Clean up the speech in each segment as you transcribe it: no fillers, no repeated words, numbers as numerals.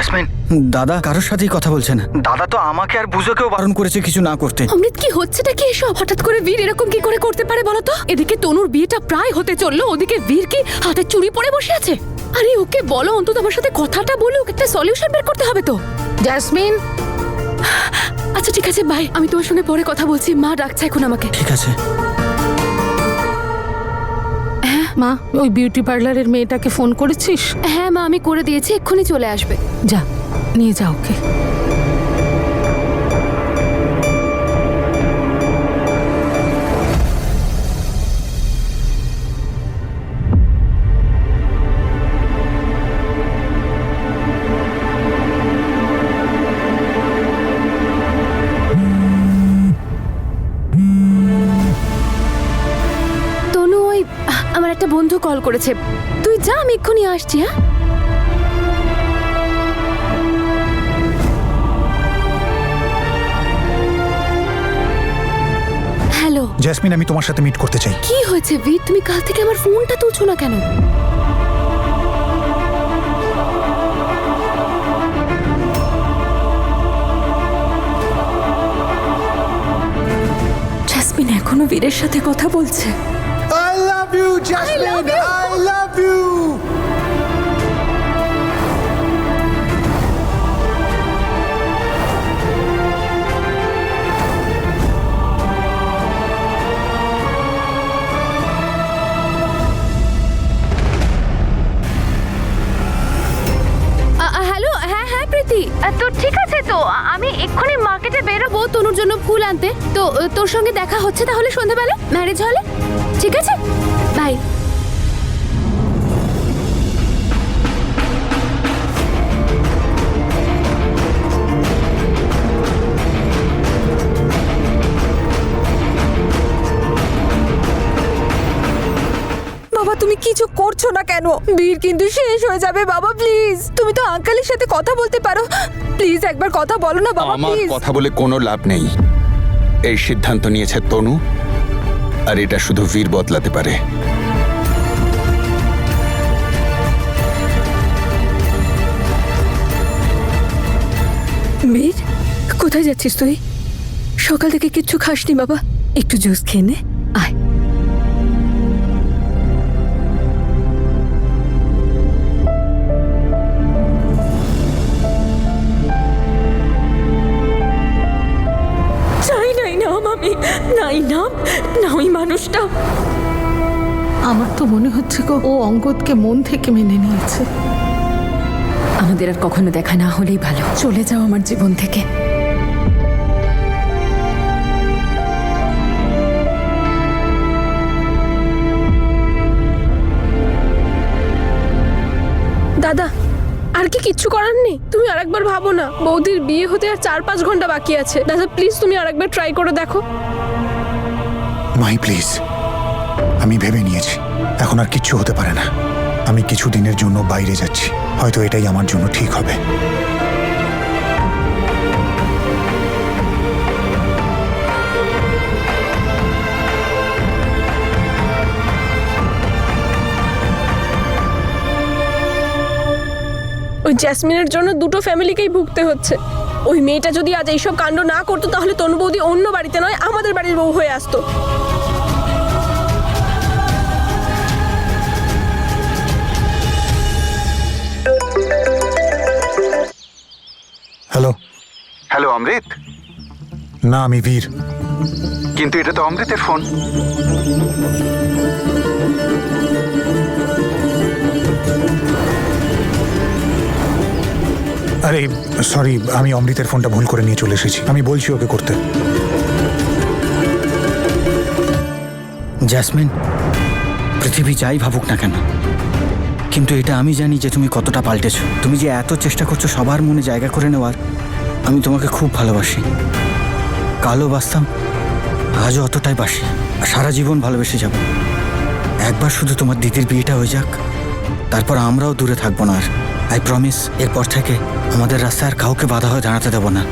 Jasmine, দাদা কারোর সাথেই কথা বলছে না। দাদা তো আমাকে আর বুঝোকেও বারণ করেছে কিছু না করতে। অমৃত, কি হচ্ছেটা কি এসব? হঠাৎ করে বীর এরকম কি করে করতে পারে বলো তো? এদিকে তনুর বিয়েটা প্রায় হতে চললো, ওদিকে বীর কি হাতে চুড়ি পরে বসে আছে? আরে ওকে বলো অন্তত আমার সাথে কথাটা বলুক, একটা সলিউশন বের করতে হবে তো। জেসমিন, আচ্ছা ঠিক আছে, বাই, আমি তোমার সঙ্গে পরে কথা বলছি। মা ডাকছে এখন আমাকে। ঠিক আছে। মা, ওই বিউটি পার্লারের মেয়েটাকে ফোন করেছিস? হ্যাঁ মা, আমি করে দিয়েছি, এক্ষুনি চলে আসবে। যা, নিয়ে যা ওকে। তনু, ওই আমার একটা বন্ধু কল করেছে, তুই যা, আমি এক্ষুনি আসছি। হ্যাঁ হ্যালো জেসমিন, আমি তোমার সাথে মিট করতে চাই। কি হয়েছে বীর? তুমি কাল থেকে আমার ফোনটা তুলছো না কেন? জেসমিন এখনো বীরের সাথে কথা বলছে। I love you, Jasmine. I love you. Hello, হ্যাঁ হ্যাঁ প্রীতি, তো ঠিক আছে, তো আমি এক্ষুনি মার্কেটে বেরোবো তনুর জন্য ফুল আনতে। তো তোর সঙ্গে দেখা হচ্ছে তাহলে সন্ধ্যাবেলা ম্যারেজ হলে, ঠিক আছে? বাই। বাবা, তুমি কিছু করছো না কেন? বীর কিন্তু শেষ হয়ে যাবে বাবা, প্লিজ। তুমি তো আঙ্কেলের সাথে কথা বলতে পারো, প্লিজ একবার কথা বলো না বাবা, আমার প্লিজ। কথা বলে কোনো লাভ নেই। এই সিদ্ধান্ত নিয়েছে তনু, আর এটা শুধু বীর বদলাতে পারে। বীর, কোথায় যাচ্ছিস তুই? সকাল থেকে কিচ্ছু খাসনি বাবা, একটু জুস খেয়ে নে, আয়। চাই নাই নাম, আমি নাই নাম না ওই মানুষটা। আমার তো মনে হচ্ছে গো, ও অঙ্গদকে মন থেকে মেনে নিয়েছে। আমাদের আর কখনো দেখা না হলেই ভালো। চলে যাও আমার জীবন থেকে। দাদা, আর কি কিচ্ছু করার নেই? তুমি আরেকবার ভাবো না, বৌদির বিয়ে হতে আর 4-5 ঘন্টা বাকি আছে। দাদা প্লিজ, তুমি আরেকবার ট্রাই করে দেখো। মাই প্লিজ, আমি ভেবে নিয়েছি এখন আর কিচ্ছু হতে পারে না। আমি কিছু দিনের জন্য বাইরে যাচ্ছি, হয়তো এটাই আমার জন্য ঠিক হবে। ওই জেসমিনের জন্য দুটো ফ্যামিলিকেই ভুগতে হচ্ছে। ওই মেয়েটা যদি আজ এইসব কাণ্ড না করতো, তাহলে তনু বৌদি অন্য বাড়িতে নয় আমাদের বাড়ির বউ হয়ে আসতো। হ্যালো। হ্যালো অমৃত। না, আমি বীর। কিন্তু এটা তো অমৃতের ফোন। আরে সরি, আমি অমৃতের ফোনটা ভুল করে নিয়ে চলে এসেছি। আমি বলছি ওকে করতে। জেসমিন, পৃথিবী যাই ভাবুক না কেন, কিন্তু এটা আমি জানি যে তুমি কতটা পাল্টেছো। তুমি যে এত চেষ্টা করছো সবার মনে জায়গা করে নেওয়ার। আমি তোমাকে খুব ভালোবাসি। কালও বাসতাম, আজও অতটাই বাসি, আর সারা জীবন ভালোবেসে যাব। একবার শুধু তোমার দিদির বিয়েটা হয়ে যাক, তারপর আমরাও দূরে থাকবো না আর। আই প্রমিস, এরপর থেকে আমাদের রাস্তায় আর কাউকে বাধা হয়ে দাঁড়াতে দেবো না।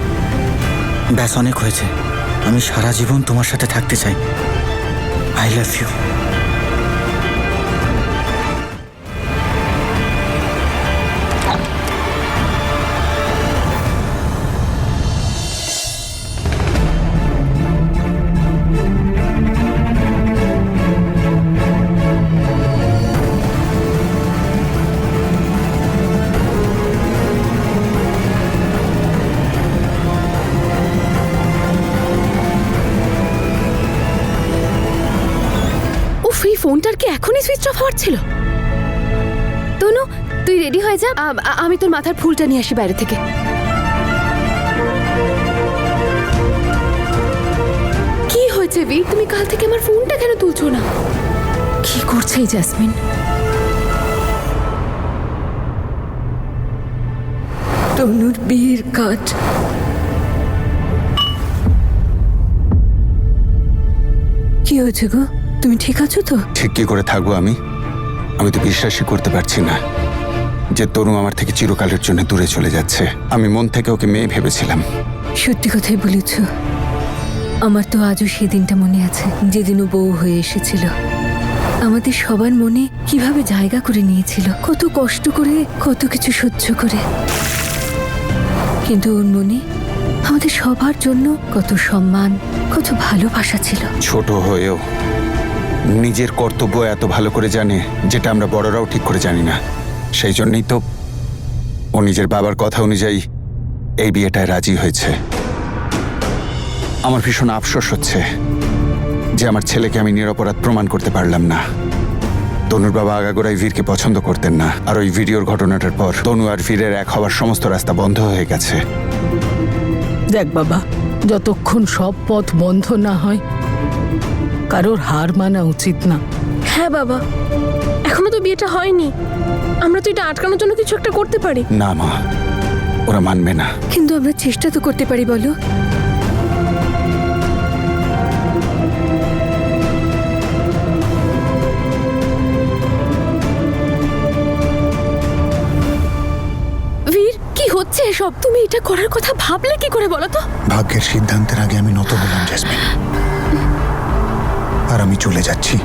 ব্যাস, অনেক হয়েছে। আমি সারা জীবন তোমার সাথে থাকতে চাই। I love you. ফোনটার কি এখনই সুইচ অফ হওয়ার ছিল? তনু, তুই রেডি হয়ে যা, আমি তোর মাথার ফুলটা নিয়ে আসি বাইরে থেকে। কি হয়েছে বীর, তুমি কাল থেকে আমার ফোনটা কেন তুলছো না? কি করছে এই জেসমিন? তনুর বিয়ের কাজ। কি হয়েছে গো, তুমি ঠিক আছো তো? ঠিক কি করে থাকবো আমি? আমি তো বিশ্বাসই করতে পারছি না যে তনু আমার থেকে চিরকালের জন্য দূরে চলে যাচ্ছে। আমি মন থেকে ওকে মেয়ে ভেবেছিলাম। সত্যি কথাই বলেছ। আমার তো আজও সেই দিনটা মনে আছে, যেদিন ও বউ হয়ে এসেছিল। আমাদের সবার মনে কিভাবে জায়গা করে নিয়েছিল, কত কষ্ট করে, কত কিছু সহ্য করে। কিন্তু ওর মনে আমাদের সবার জন্য কত সম্মান, কত ভালোবাসা ছিল। ছোট হয়েও নিজের কর্তব্য এত ভালো করে জানে, যেটা আমরা বড়রাও ঠিক করে জানি না। সেই জন্যই তো ও নিজের বাবার কথা অনুযায়ী এই বিয়েটায় রাজি হয়েছে। আমার ভীষণ আফসোস হচ্ছে যে আমার ছেলেকে আমি নিরপরাধ প্রমাণ করতে পারলাম না। তনুর বাবা আগাগোড়াই বীরকে পছন্দ করতেন না, আর ওই ভিডিওর ঘটনাটার পর তনু আর বীরের এক হওয়ার সমস্ত রাস্তা বন্ধ হয়ে গেছে। দেখ বাবা, যতক্ষণ সব পথ বন্ধ না হয় কারোর হার মানা উচিত না। হ্যাঁ বাবা, এখনো তো বিয়েটা হয়নি, আমরা তো এটা আটকানোর জন্য কিছু একটা করতে পারি। না মা, ওরা মানবে না। কিন্তু আমরা চেষ্টা তো করতে পারি, বলো? বীর, কি হচ্ছে এসব? তুমি এটা করার কথা ভাবলে কি করে বলো তো? ভাগ্যের সিদ্ধান্তের আগে আমি নত হলাম জেসমিন, আর আমি চলে যাচ্ছি।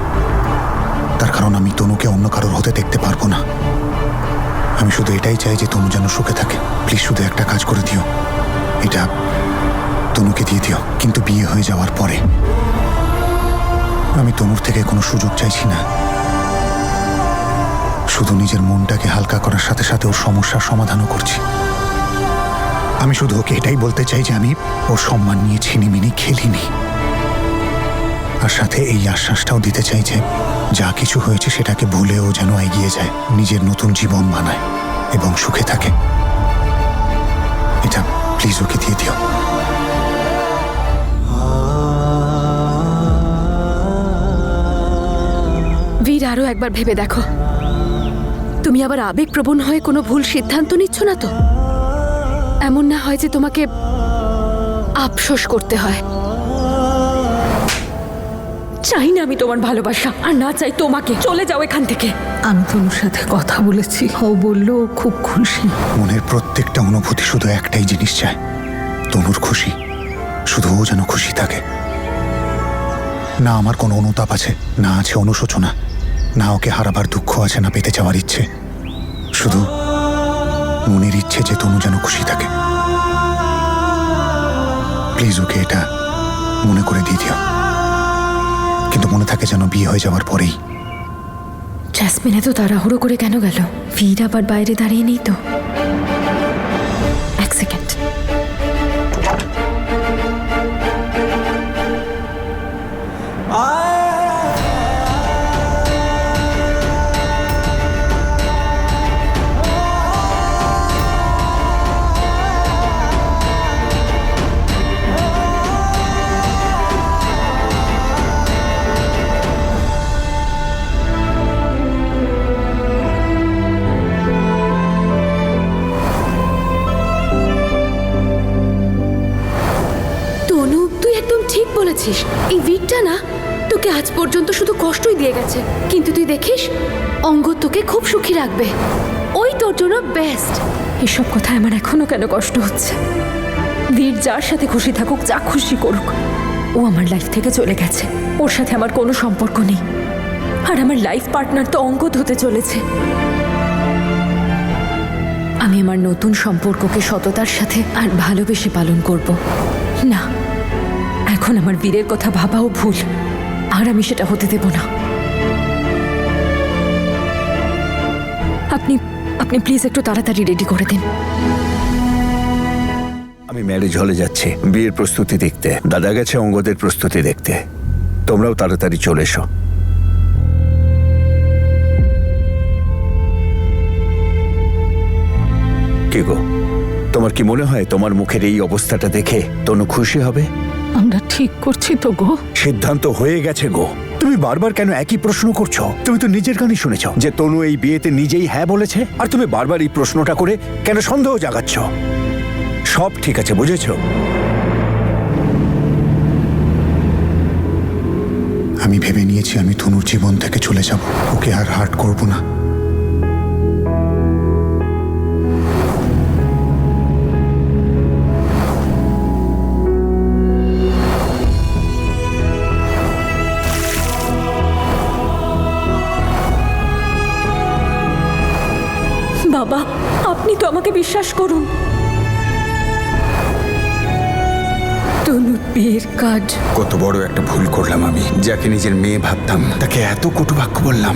তার কারণ আমি তনুকে অন্য কারোর হতে দেখতে পারবো না। আমি শুধু এটাই চাই যে তনু যেন সুখে থাকে। প্লিজ শুধু একটা কাজ করে দিও, এটা তনুকে দিয়ে দিও। কিন্তু বিয়ে হয়ে যাওয়ার পরে আমি তনুর থেকে কোনো সুযোগ চাইছি না। শুধু নিজের মনটাকে হালকা করার সাথে সাথে ওর সমস্যার সমাধানও করছি। আমি শুধু ওকে এটাই বলতে চাই যে আমি ওর সম্মান নিয়ে ছিনিমিনি খেলিনি। আর সাথে এই আশ্বাসটাও দিতে চাই যে যা কিছু হয়েছে সেটাকে ভুলেও যেন এগিয়ে যায়, নিজের নতুন জীবন বানায় এবং সুখে থাকে। এটা প্লিজ ওকে দিয়ে দিও। বীর, আরো একবার ভেবে দেখো, তুমি আবার আবেগপ্রবণ হয়ে কোনো ভুল সিদ্ধান্ত নিচ্ছ না তো? এমন না হয় যে তোমাকে আফসোস করতে হয়। চাই না আমি তোমার ভালোবাসা, আর না চাই তোমাকে। চলে যাও এখান থেকে। আমি তনুর সাথে কথা বলেছি, ও বললো ও খুব খুশি। মনের প্রত্যেকটা অনুভূতি শুধু একটাই জিনিস চায়, তনুর খুশি। শুধু ও যেন খুশি থাকে। না আমার কোনো অনুতাপ আছে, না আছে অনুশোচনা, না ওকে হারাবার দুঃখ আছে, না পেতে চাওয়ার ইচ্ছে। শুধু মনের ইচ্ছে যে তনু যেন খুশি থাকে। প্লিজ ওকে এটা মনে করে দিয়ে দিও, কিন্তু মনে থাকে যেন বিয়ে হয়ে যাওয়ার পরেই। জেসমিন এত তাড়াহুড়ো করে কেন গেল? বীর আবার বাইরে দাঁড়িয়ে নেই তো? এক সেকেন্ড। তনু, তুই একদম ঠিক বলেছিস। এই বীরটা না তোকে আজ পর্যন্ত শুধু কষ্টই দিয়ে গেছে, কিন্তু তুই দেখিস অঙ্গদ তোকে খুব সুখী রাখবে। ওই তোর জন্য বেস্ট। এসব কথা আমার এখনো কেন কষ্ট হচ্ছে? বীর যার সাথে খুশি থাকুক, যা খুশি করুক, ও আমার লাইফ থেকে চলে গেছে। ওর সাথে আমার কোনো সম্পর্ক নেই, আর আমার লাইফ পার্টনার তো অঙ্গদ হতে চলেছে। আমি আমার নতুন সম্পর্ককে সততার সাথে আর ভালোবেসে পালন করব। না, এখন আমার বীরের কথা ভাবাও ভুল, আর আমি সেটা হতে দেব না। আপনি আপনি প্লিজ একটু তাড়াতাড়ি রেডি করে দিন। আমি ম্যারেজ হলে যাচ্ছি বিয়ের প্রস্তুতি দেখতে। দাদা গেছে অঙ্গদের প্রস্তুতি দেখতে। তোমরাও তাড়াতাড়ি চলে এসো। কি গো, তোমার কি মনে হয় তোমার মুখের এই অবস্থাটা দেখে তনু খুশি হবে? আমরা ঠিক করছি তো গো। সিদ্ধান্ত হয়ে গেছে গো। তুমি বারবার কেন একই প্রশ্ন করছো? তুমি তো নিজের কানই শুনেছ যে তনু এই বিয়েতে নিজেই হ্যাঁ বলেছে, আর তুমি বারবার এই প্রশ্নটা করে কেন সন্দেহ জাগাচ্ছ? সব ঠিক আছে, বুঝেছো? আমি ভেবে নিয়েছি আমি তনুর জীবন থেকে চলে যাব, ওকে আর হার্ট করব না। বাবা, আপনি তো আমাকে বিশ্বাস করুন। তনুর বিয়ের কাজ কত বড় একটা ভুল করলাম আমি। যাকে নিজের মেয়ে ভাবতাম তাকে এত কটু বাক্য বললাম।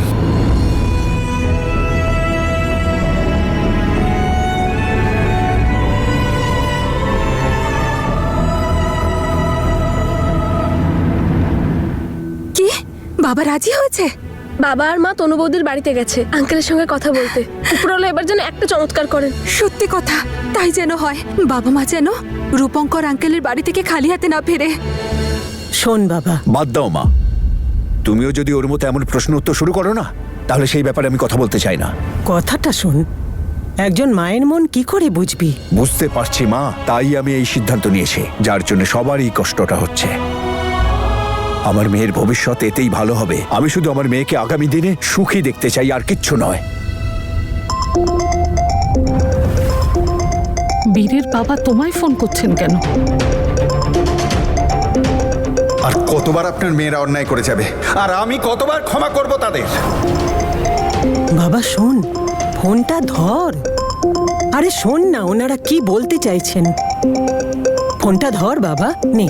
কি? বাবা রাজি হয়েছে? বাবা আর মা তনু বৌদির বাড়িতে গেছে আঙ্কেলের সঙ্গে কথা বলতে। উপরওয়ালা এবার যেন একটা চমৎকার করেন। সত্যি কথা, তাই যেন হয়। বাবা মা যেন রূপঙ্কর আঙ্কেলের বাড়ি থেকে খালি হাতে না ফেরে। শোন বাবা, বাদ দাও মা, তুমিও যদি ওর মতো এমন প্রশ্ন উত্তর শুরু করো না, তাহলে সেই ব্যাপারে আমি কথা বলতে চাই না। কথাটা শোন, একজন মায়ের মন কি করে বুঝবি? বুঝতে পারছি মা, তাই আমি এই সিদ্ধান্ত নিয়েছি, যার জন্য সবারই কষ্টটা হচ্ছে। আমার মেয়ের ভবিষ্যৎ এতেই ভালো হবে। আমি শুধু আমার মেয়েকে আগামী দিনে সুখী দেখতে চাই, আর কিচ্ছু নয়। বীরের বাবা তোমায় ফোন করছেন কেন? আর কতবার আপনার মেয়েরা অন্যায় করে যাবে, আর আমি কতবার ক্ষমা করব তাদের? বাবা শোন, ফোনটা ধর। আরে শোন না, ওনারা কি বলতে চাইছেন। ফোনটা ধর বাবা, নে।